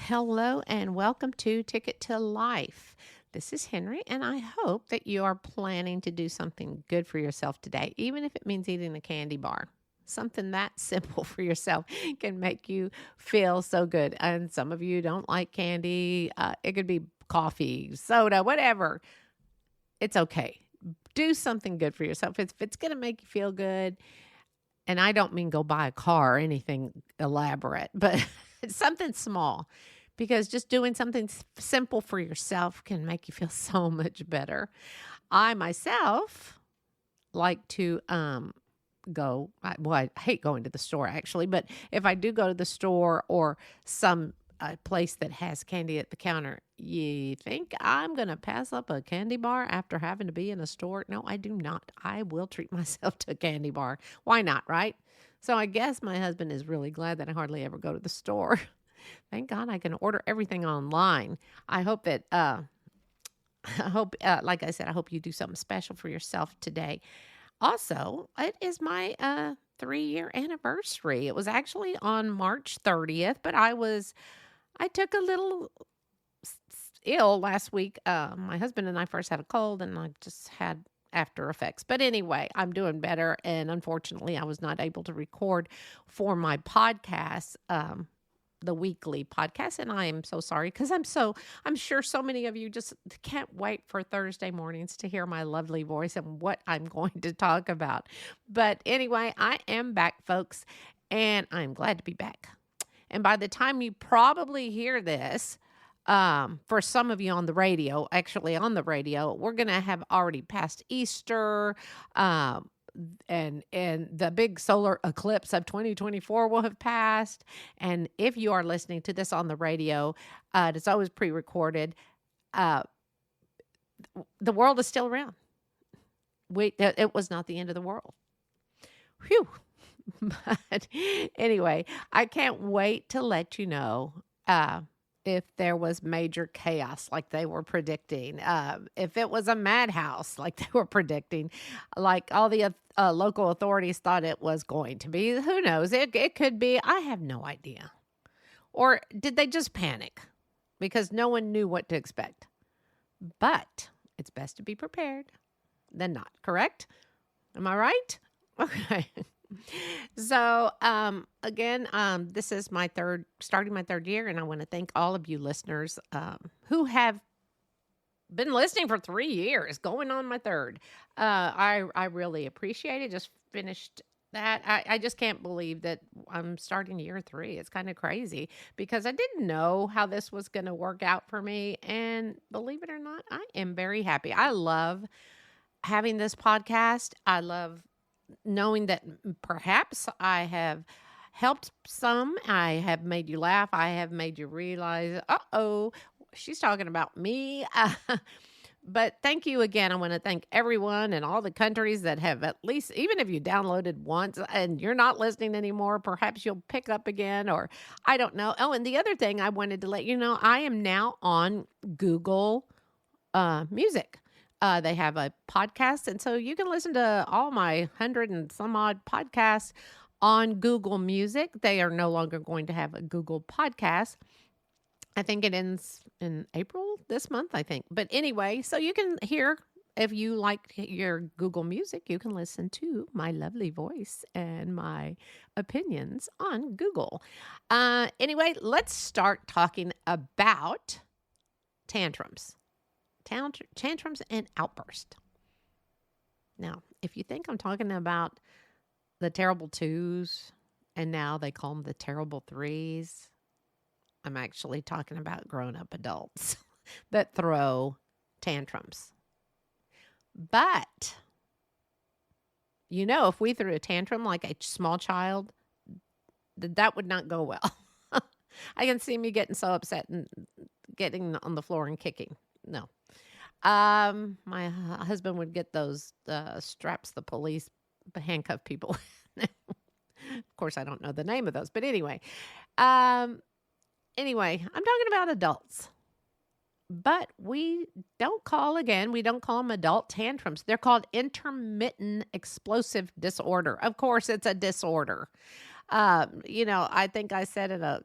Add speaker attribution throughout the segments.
Speaker 1: Hello and welcome to Ticket to Life. This is Henrie, and I hope that you are planning to do something good for yourself today, even if it means eating a candy bar. Something that simple for yourself can make you feel so good. And some of you don't like candy. It could be coffee, soda, whatever. It's okay. Do something good for yourself. If it's going to make you feel good, and I don't mean go buy a car or anything elaborate, but it's something small, because just doing something simple for yourself can make you feel so much better. I myself like to I hate going to the store actually, but if I do go to the store or some place that has candy at the counter, you think I'm going to pass up a candy bar after having to be in a store? No, I do not. I will treat myself to a candy bar. Why not, right? So I guess my husband is really glad that I hardly ever go to the store. Thank God I can order everything online. I hope that, like I said, I hope you do something special for yourself today. Also, it is my 3-year anniversary. It was actually on March 30th, but I took a little ill last week. My husband and I first had a cold, and I just had after effects. But anyway, I'm doing better, and unfortunately, I was not able to record for my podcast, the weekly podcast, and I am so sorry, because I'm sure so many of you just can't wait for Thursday mornings to hear my lovely voice and what I'm going to talk about. But anyway, I am back, folks, and I'm glad to be back. And by the time you probably hear this, for some of you on the radio, we're going to have already passed Easter, and the big solar eclipse of 2024 will have passed. And if you are listening to this on the radio, it's always pre-recorded. The world is still around. It was not the end of the world. Whew. But anyway, I can't wait to let you know if there was major chaos like they were predicting, if it was a madhouse like they were predicting, like all the local authorities thought it was going to be. Who knows? It could be. I have no idea. Or did they just panic because no one knew what to expect? But it's best to be prepared than not, correct? Am I right? Okay. So, again, this is starting my third year, and I want to thank all of you listeners, who have been listening for 3 years, going on my third. I really appreciate it. Just finished that. I just can't believe that I'm starting year 3. It's kind of crazy because I didn't know how this was going to work out for me. And believe it or not, I am very happy. I love having this podcast. I love knowing that perhaps I have helped some. I have made you laugh. I have made you realize, she's talking about me. But thank you again. I want to thank everyone in all the countries that have, at least, even if you downloaded once and you're not listening anymore, perhaps you'll pick up again, or I don't know. Oh, and the other thing I wanted to let you know, I am now on Google Music. They have a podcast, and so you can listen to all my 100 and some odd podcasts on Google Music. They are no longer going to have a Google podcast. I think it ends in April this month, I think. But anyway, so you can hear, if you like your Google Music, you can listen to my lovely voice and my opinions on Google. Anyway, let's start talking about tantrums. Tantrums and Outburst. Now, if you think I'm talking about the terrible 2s, and now they call them the terrible 3s, I'm actually talking about grown-up adults that throw tantrums. But, if we threw a tantrum like a small child, that would not go well. I can see me getting so upset and getting on the floor and kicking. No. My husband would get those straps the police handcuff people. Of course, I don't know the name of those, but anyway. I'm talking about adults. But we don't call them adult tantrums. They're called intermittent explosive disorder. Of course, it's a disorder. I think I said in a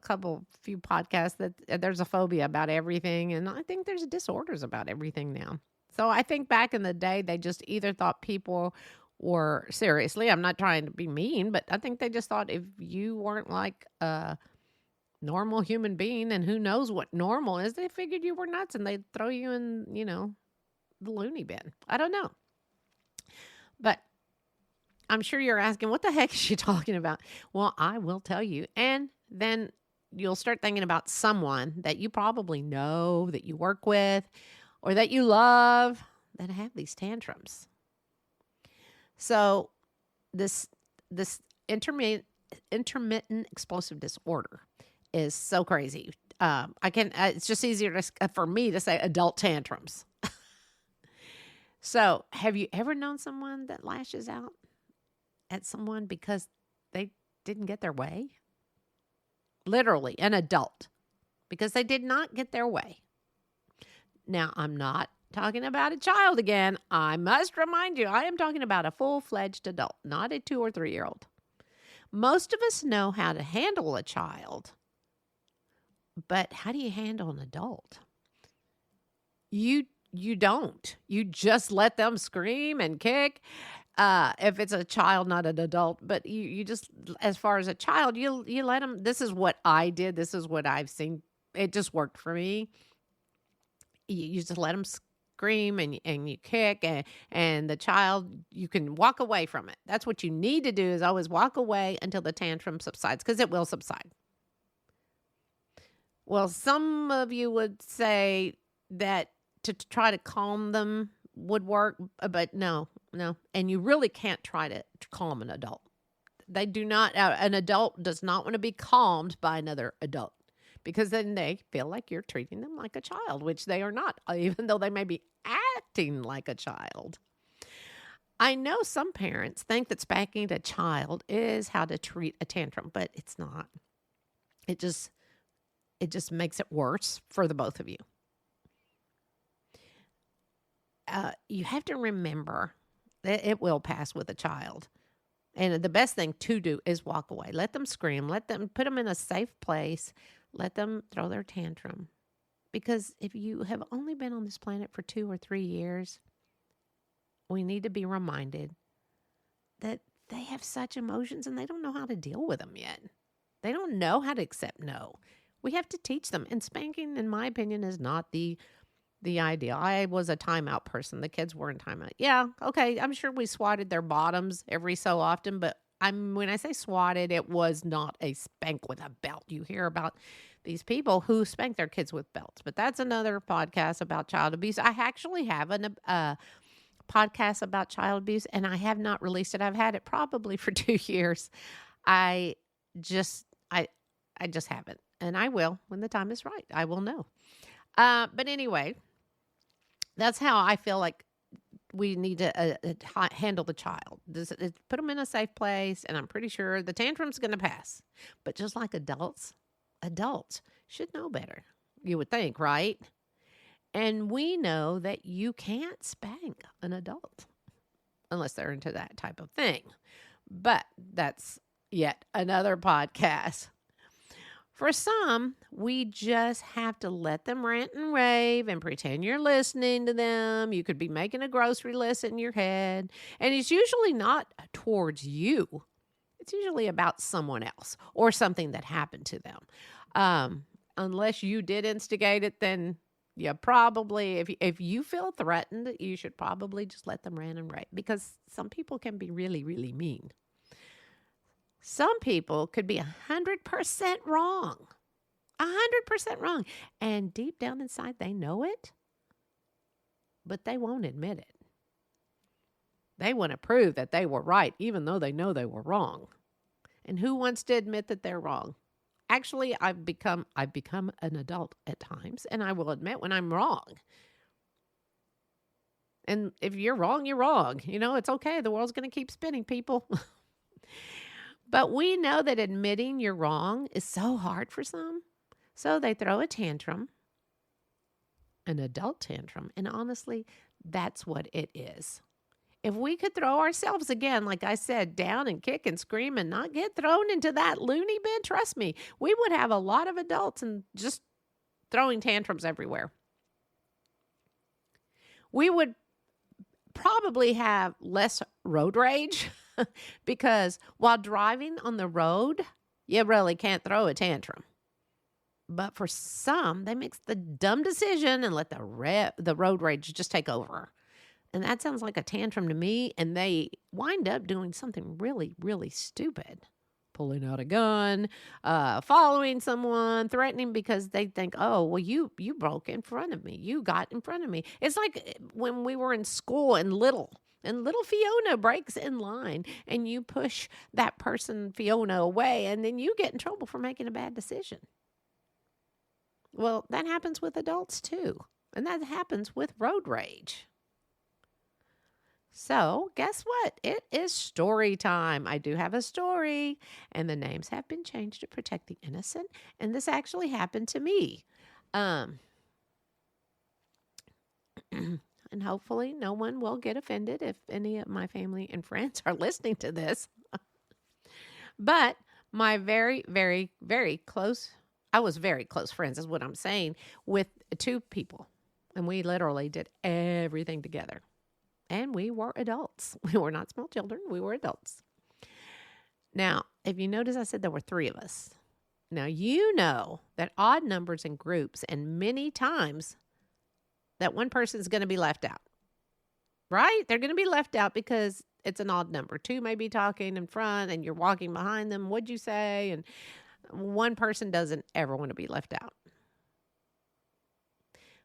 Speaker 1: few podcasts that there's a phobia about everything, and I think there's disorders about everything now. So I think back in the day, they just either thought people were seriously, I'm not trying to be mean, but I think they just thought if you weren't like a normal human being, and who knows what normal is, they figured you were nuts and they'd throw you in, the loony bin. I don't know. But I'm sure you're asking, what the heck is she talking about? Well, I will tell you. And then you'll start thinking about someone that you probably know, that you work with, or that you love, that have these tantrums. So this intermittent explosive disorder is so crazy. It's just easier for me to say adult tantrums. So have you ever known someone that lashes out at someone because they didn't get their way? Literally, an adult, because they did not get their way. Now, I'm not talking about a child again. I must remind you, I am talking about a full-fledged adult, not a 2 or 3-year-old. Most of us know how to handle a child, but how do you handle an adult? You don't. You just let them scream and kick. If it's a child, not an adult, but you just, as far as a child, you let them. This is what I did. This is what I've seen. It just worked for me. You just let them scream and you kick, and the child, you can walk away from it. That's what you need to do, is always walk away until the tantrum subsides, because it will subside. Well, some of you would say that to try to calm them would work, but no. And you really can't try to calm an adult. They do not, an adult does not want to be calmed by another adult, because then they feel like you're treating them like a child, which they are not, even though they may be acting like a child. I know some parents think that spanking a child is how to treat a tantrum, but it's not. It just makes it worse for the both of you. You have to remember that it will pass with a child. And the best thing to do is walk away. Let them scream. Let them, put them in a safe place. Let them throw their tantrum. Because if you have only been on this planet for 2 or 3 years, we need to be reminded that they have such emotions and they don't know how to deal with them yet. They don't know how to accept no. We have to teach them. And spanking, in my opinion, is not the idea. I was a timeout person. The kids were in timeout. Yeah, okay, I'm sure we swatted their bottoms every so often, but when I say swatted, it was not a spank with a belt. You hear about these people who spank their kids with belts, but that's another podcast about child abuse. I actually have a podcast about child abuse, and I have not released it. I've had it probably for 2 years. I just haven't, and I will when the time is right. I will know. But anyway, that's how I feel like we need to handle the child. Put them in a safe place, and I'm pretty sure the tantrum's going to pass. But just like adults should know better, you would think, right? And we know that you can't spank an adult unless they're into that type of thing. But that's yet another podcast. For some, we just have to let them rant and rave and pretend you're listening to them. You could be making a grocery list in your head. And it's usually not towards you. It's usually about someone else or something that happened to them. Unless you did instigate it, then you probably, if you feel threatened, you should probably just let them rant and rave, because some people can be really, really mean. Some people could be 100% wrong. 100% wrong. And deep down inside, they know it, but they won't admit it. They want to prove that they were right, even though they know they were wrong. And who wants to admit that they're wrong? Actually, I've become an adult at times, and I will admit when I'm wrong. And if you're wrong, you're wrong. It's okay. The world's going to keep spinning, people. But we know that admitting you're wrong is so hard for some. So they throw a tantrum, an adult tantrum. And honestly, that's what it is. if we could throw ourselves again, like I said, down and kick and scream and not get thrown into that loony bin, trust me, we would have a lot of adults and just throwing tantrums everywhere. We would probably have less road rage because while driving on the road, you really can't throw a tantrum. But for some, they make the dumb decision and let the road rage just take over. And that sounds like a tantrum to me. And they wind up doing something really, really stupid. Pulling out a gun, following someone, threatening because they think, oh, well, you broke in front of me. You got in front of me. It's like when we were in school and little Fiona breaks in line and you push that person, Fiona, away, and then you get in trouble for making a bad decision. Well, that happens with adults too. And that happens with road rage. So, guess what? It is story time. I do have a story, and the names have been changed to protect the innocent, and this actually happened to me. And hopefully no one will get offended if any of my family and friends are listening to this. But my very, very, very close, I was very close friends is what I'm saying, with two people, and we literally did everything together. And we were adults. We were not small children. We were adults. Now, if you notice, I said there were three of us. Now, you know that odd numbers in groups, and many times that one person is going to be left out, right? They're going to be left out because it's an odd number. Two may be talking in front and you're walking behind them. What'd you say? And one person doesn't ever want to be left out.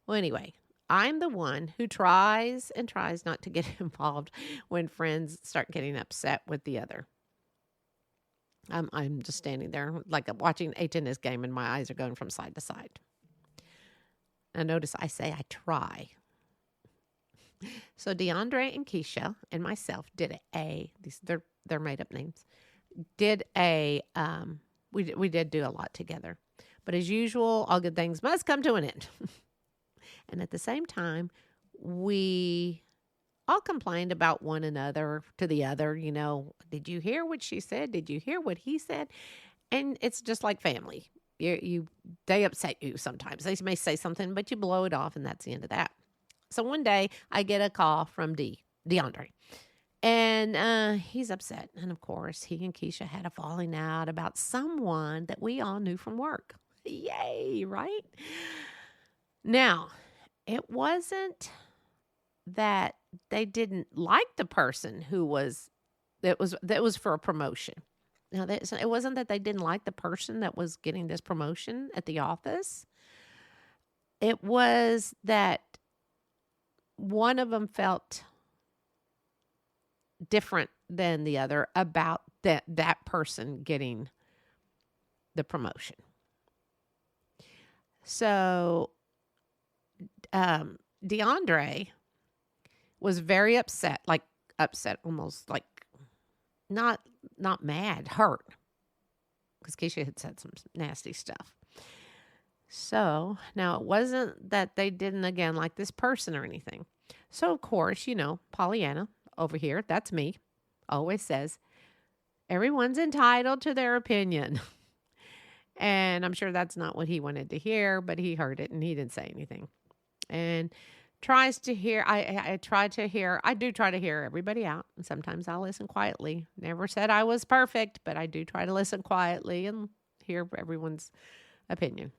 Speaker 1: Well, anyway, I'm the one who tries and tries not to get involved when friends start getting upset with the other. I'm just standing there like I'm watching a tennis game and my eyes are going from side to side. Now notice I say I try. So DeAndre and Keisha and myself did they're made up names. We did do a lot together. But as usual, all good things must come to an end. And at the same time, we all complained about one another to the other. You know, did you hear what she said? Did you hear what he said? And it's just like family. They upset you sometimes. They may say something, but you blow it off, and that's the end of that. So one day, I get a call from DeAndre, and he's upset. And of course, he and Keisha had a falling out about someone that we all knew from work. Yay, right? Now, it wasn't that they didn't like the person that was for a promotion. Now, it wasn't that they didn't like the person that was getting this promotion at the office. It was that one of them felt different than the other about that person getting the promotion. So DeAndre was very upset, almost like not mad, hurt, because Keisha had said some nasty stuff. So now it wasn't that they didn't, again, like this person or anything. So of course, Pollyanna over here, that's me, always says, everyone's entitled to their opinion. And I'm sure that's not what he wanted to hear, but he heard it and he didn't say anything. And tries to hear, I do try to hear everybody out. And sometimes I'll listen quietly. Never said I was perfect, but I do try to listen quietly and hear everyone's opinion.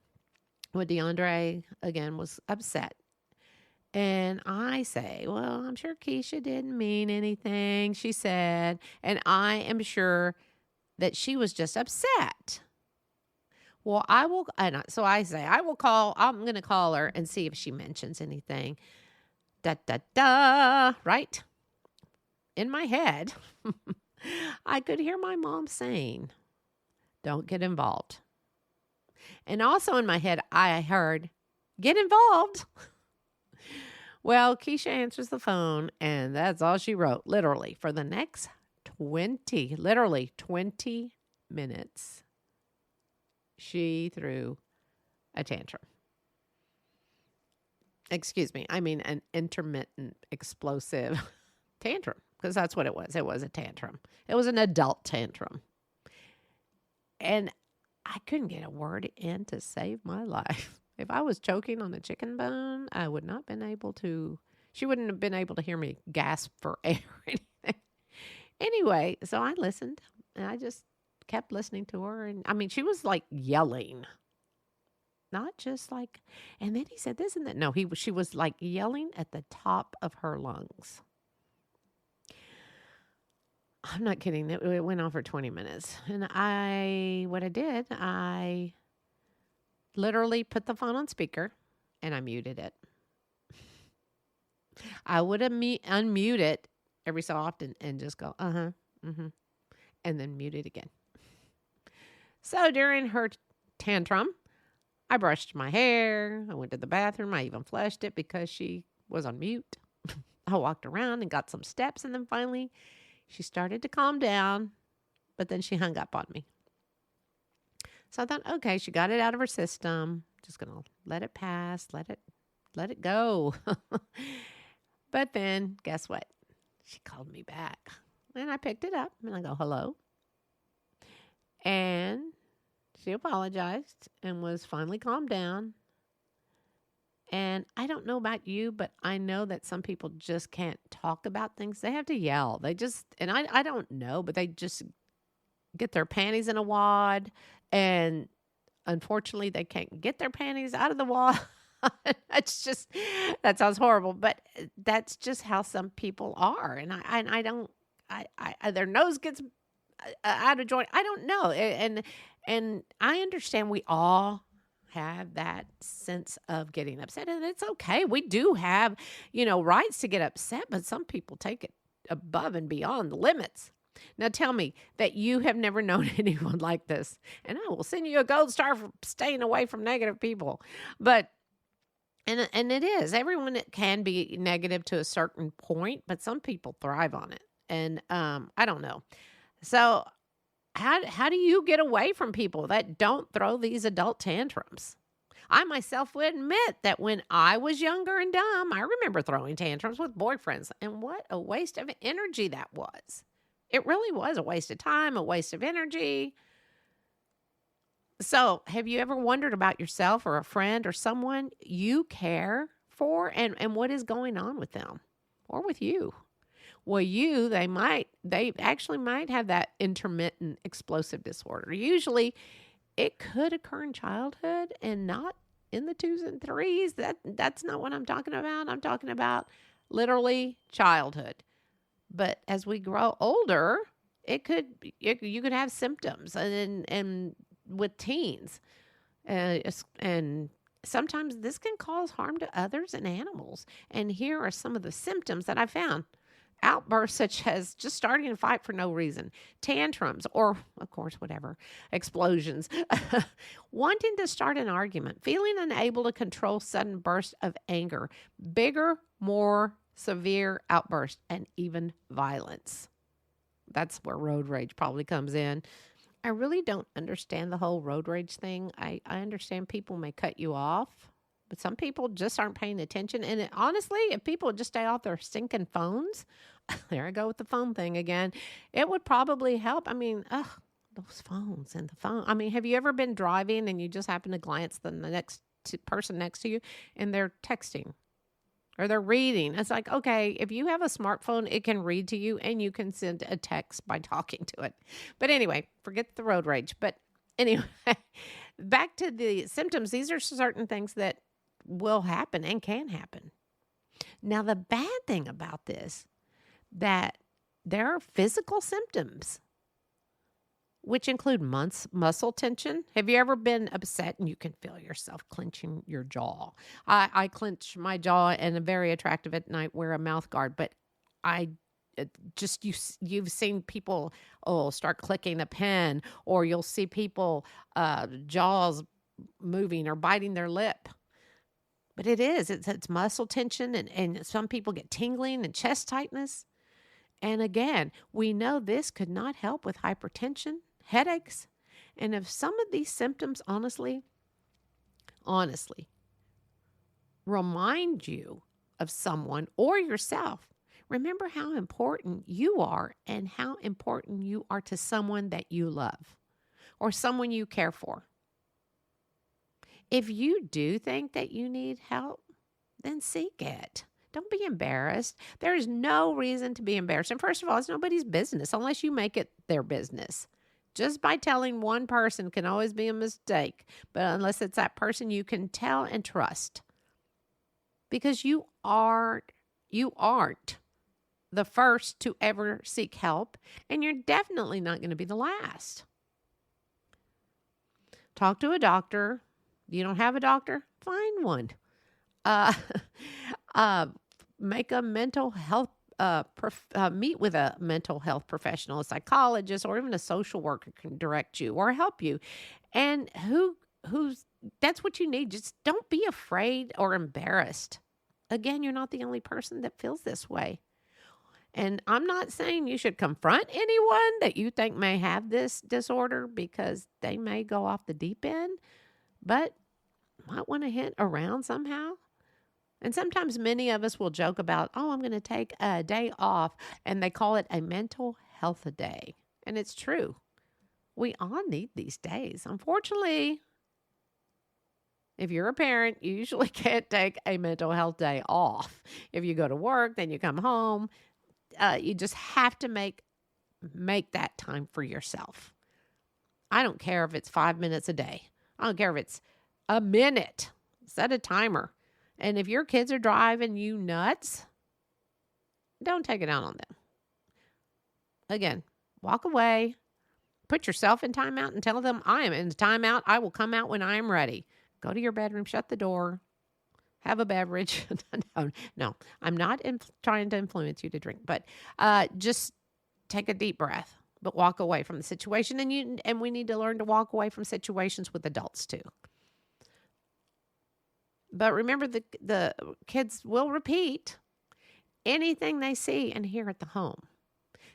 Speaker 1: Well, DeAndre, again, was upset. And I say, well, I'm sure Keisha didn't mean anything, she said. And I am sure that she was just upset. Well, so I say, I'm going to call her and see if she mentions anything. Right? In my head, I could hear my mom saying, don't get involved. And also in my head, I heard, get involved. Well, Keisha answers the phone, and that's all she wrote, literally, for the next 20 minutes. She threw a tantrum. Excuse me, I mean an intermittent explosive tantrum. because that's what it was. It was a tantrum. It was an adult tantrum. And I couldn't get a word in to save my life. If I was choking on a chicken bone, I would not been able to, she wouldn't have been able to hear me gasp for air or anything. Anyway, so I listened and I just kept listening to her. And I mean, she was like yelling, not just like, and then he said this and that. No, she was like yelling at the top of her lungs. I'm not kidding. It went on for 20 minutes. And what I did, I literally put the phone on speaker and I muted it. I would unmute it every so often and just go, mm-hmm, and then mute it again. So during her tantrum, I brushed my hair. I went to the bathroom. I even flushed it because she was on mute. I walked around and got some steps, and then finally she started to calm down, but then she hung up on me. So I thought, okay, she got it out of her system. Just going to let it pass, let it go. But then guess what? She called me back. And I picked it up and I go, hello. And she apologized and was finally calmed down. And I don't know about you, but I know that some people just can't talk about things. They have to yell. They just, and I don't know, but they just get their panties in a wad. And unfortunately, they can't get their panties out of the wad. That's just, that sounds horrible, but that's just how some people are. And I don't, their nose gets out of joint. I don't know. And I understand we all have that sense of getting upset, and it's okay. We do have, rights to get upset, but some people take it above and beyond the limits. Now tell me that you have never known anyone like this, and I will send you a gold star for staying away from negative people. But and it is, everyone can be negative to a certain point, but some people thrive on it. And I don't know. So how do you get away from people that don't throw these adult tantrums? I myself would admit that when I was younger and dumb, I remember throwing tantrums with boyfriends. And what a waste of energy that was. It really was a waste of time, a waste of energy. So have you ever wondered about yourself or a friend or someone you care for and what is going on with them or with you? Well, they actually might have that intermittent explosive disorder. Usually it could occur in childhood and not in the 2s and 3s. That's not what I'm talking about. I'm talking about literally childhood. But as we grow older, you could have symptoms and with teens. And sometimes this can cause harm to others and animals. And here are some of the symptoms that I found. Outbursts such as just starting a fight for no reason, tantrums, or, of course, whatever, explosions, wanting to start an argument, feeling unable to control sudden bursts of anger, bigger, more severe outbursts, and even violence. That's where road rage probably comes in. I really don't understand the whole road rage thing. I understand people may cut you off, but some people just aren't paying attention. And honestly, if people would just stay off their stinking phones, there I go with the phone thing again, it would probably help. I mean, those phones and the phone. I mean, have you ever been driving and you just happen to glance at the next person next to you and they're texting or they're reading? It's like, okay, if you have a smartphone, it can read to you and you can send a text by talking to it. But anyway, forget the road rage. But anyway, back to the symptoms. These are certain things that will happen and can happen. Now, the bad thing about this, that there are physical symptoms, which include muscle tension. Have you ever been upset and you can feel yourself clenching your jaw? I clench my jaw and I'm very attractive at night, wear a mouth guard, but you've seen people start clicking a pen, or you'll see people jaws moving or biting their lip. But it's muscle tension, and some people get tingling and chest tightness. And again, we know this could not help with hypertension, headaches. And if some of these symptoms honestly remind you of someone or yourself, Remember how important you are and how important you are to someone that you love or someone you care for. If you do think that you need help, then seek it. Don't be embarrassed. There is no reason to be embarrassed. And first of all, it's nobody's business unless you make it their business. Just by telling one person can always be a mistake, but unless it's that person you can tell and trust. Because you aren't the first to ever seek help, and you're definitely not going to be the last. Talk to a doctor. You don't have a doctor? Find one. Make a mental health, meet with a mental health professional, a psychologist, or even a social worker can direct you or help you. And that's what you need. Just don't be afraid or embarrassed. Again, you're not the only person that feels this way. And I'm not saying you should confront anyone that you think may have this disorder because they may go off the deep end, but might want to hint around somehow. And sometimes many of us will joke about, oh, I'm going to take a day off, and they call it a mental health day. And it's true. We all need these days. Unfortunately, if you're a parent, you usually can't take a mental health day off. If you go to work, then you come home. You just have to make that time for yourself. I don't care if it's 5 minutes a day. I don't care if it's a minute. Set a timer. And if your kids are driving you nuts, don't take it out on them. Again, walk away. Put yourself in timeout and tell them, I am in timeout. I will come out when I am ready. Go to your bedroom, shut the door, have a beverage. No, I'm not trying to influence you to drink, but just take a deep breath, but walk away from the situation. And we need to learn to walk away from situations with adults too. But remember, the kids will repeat anything they see and hear at the home.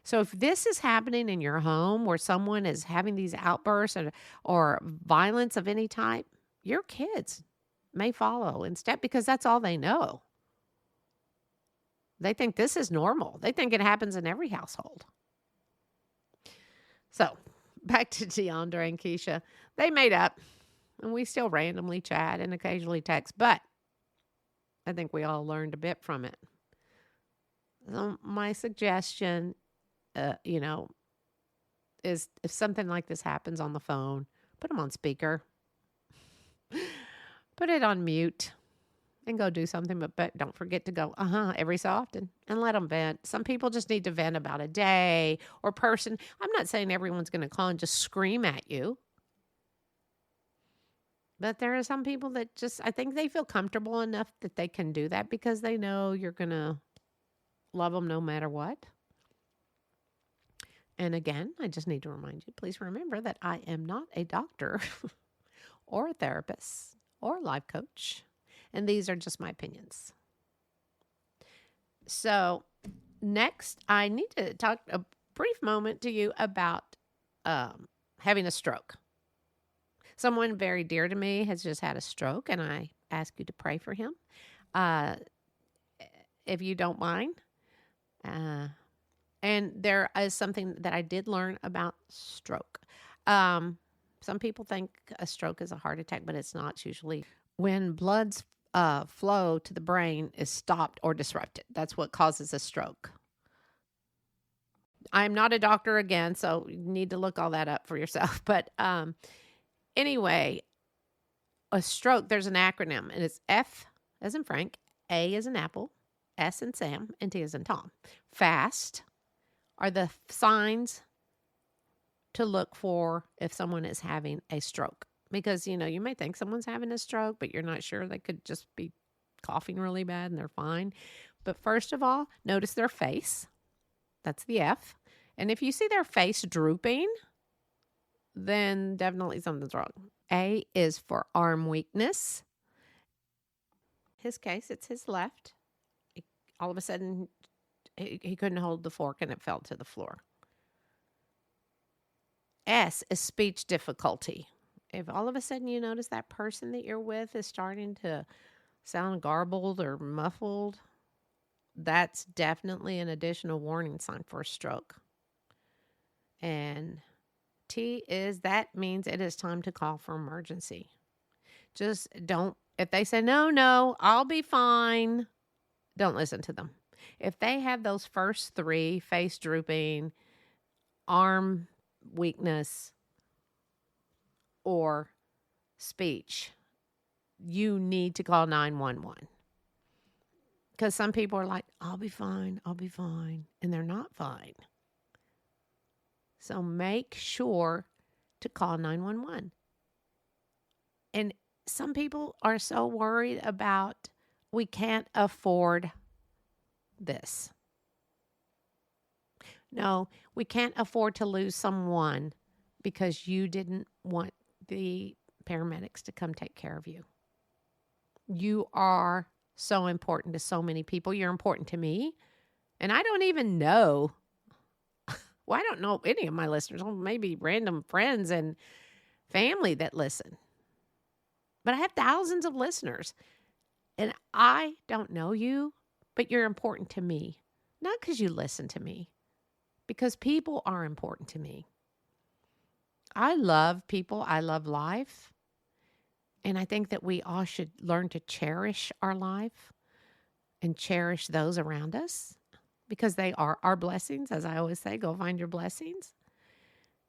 Speaker 1: So if this is happening in your home where someone is having these outbursts or violence of any type, your kids may follow in step because that's all they know. They think this is normal. They think it happens in every household. So back to DeAndre and Keisha. They made up, and we still randomly chat and occasionally text, but I think we all learned a bit from it. So my suggestion, is if something like this happens on the phone, put them on speaker. Put it on mute and go do something, but don't forget to go, every so often and let them vent. Some people just need to vent about a day or person. I'm not saying everyone's going to call and just scream at you. But there are some people that I think they feel comfortable enough that they can do that because they know you're going to love them no matter what. And again, I just need to remind you, please remember that I am not a doctor or a therapist or a life coach. And these are just my opinions. So next, I need to talk a brief moment to you about having a stroke. Someone very dear to me has just had a stroke, and I ask you to pray for him, if you don't mind. And there is something that I did learn about stroke. Some people think a stroke is a heart attack, but it's not. It's usually when blood's flow to the brain is stopped or disrupted. That's what causes a stroke. I'm not a doctor again, so you need to look all that up for yourself. But anyway, a stroke, there's an acronym, and it's F as in Frank, A as in Apple, S in Sam, and T as in Tom. FAST are the signs to look for if someone is having a stroke. Because, you may think someone's having a stroke, but you're not sure. They could just be coughing really bad and they're fine. But first of all, notice their face. That's the F. And if you see their face drooping, then definitely something's wrong. A is for arm weakness. His case, it's his left. All of a sudden, he couldn't hold the fork and it fell to the floor. S is speech difficulty. If all of a sudden you notice that person that you're with is starting to sound garbled or muffled, that's definitely an additional warning sign for a stroke. And that means it is time to call for emergency. Just don't, if they say, no, I'll be fine, don't listen to them. If they have those first three, face drooping, arm weakness, or speech, you need to call 911. Because some people are like, I'll be fine. And they're not fine. So make sure to call 911. And some people are so worried about, we can't afford this. No, we can't afford to lose someone because you didn't want the paramedics to come take care of you. You are so important to so many people. You're important to me. And I don't even know. Well, I don't know any of my listeners. Well, maybe random friends and family that listen. But I have thousands of listeners. And I don't know you, but you're important to me. Not because you listen to me. Because people are important to me. I love people. I love life. And I think that we all should learn to cherish our life and cherish those around us because they are our blessings. As I always say, go find your blessings.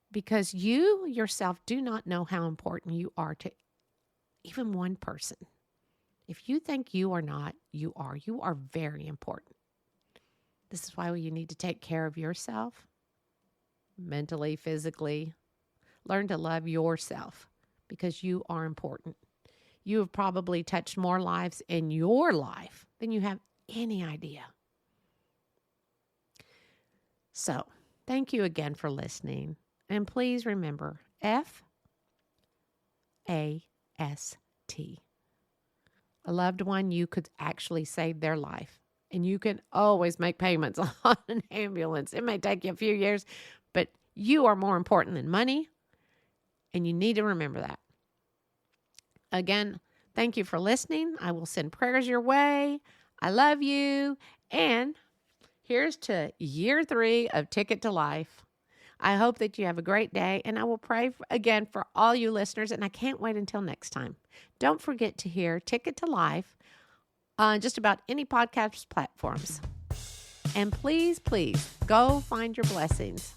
Speaker 1: Because you yourself do not know how important you are to even one person. If you think you are not, you are. You are very important. This is why you need to take care of yourself, mentally, physically. Learn to love yourself because you are important. You have probably touched more lives in your life than you have any idea. So, thank you again for listening. And please remember, FAST. A loved one, you could actually save their life. And you can always make payments on an ambulance. It may take you a few years, but you are more important than money. And you need to remember that. Again, thank you for listening. I will send prayers your way. I love you. And here's to year 3 of Ticket to Life. I hope that you have a great day. And I will pray again for all you listeners. And I can't wait until next time. Don't forget to hear Ticket to Life on just about any podcast platforms. And please, go find your blessings.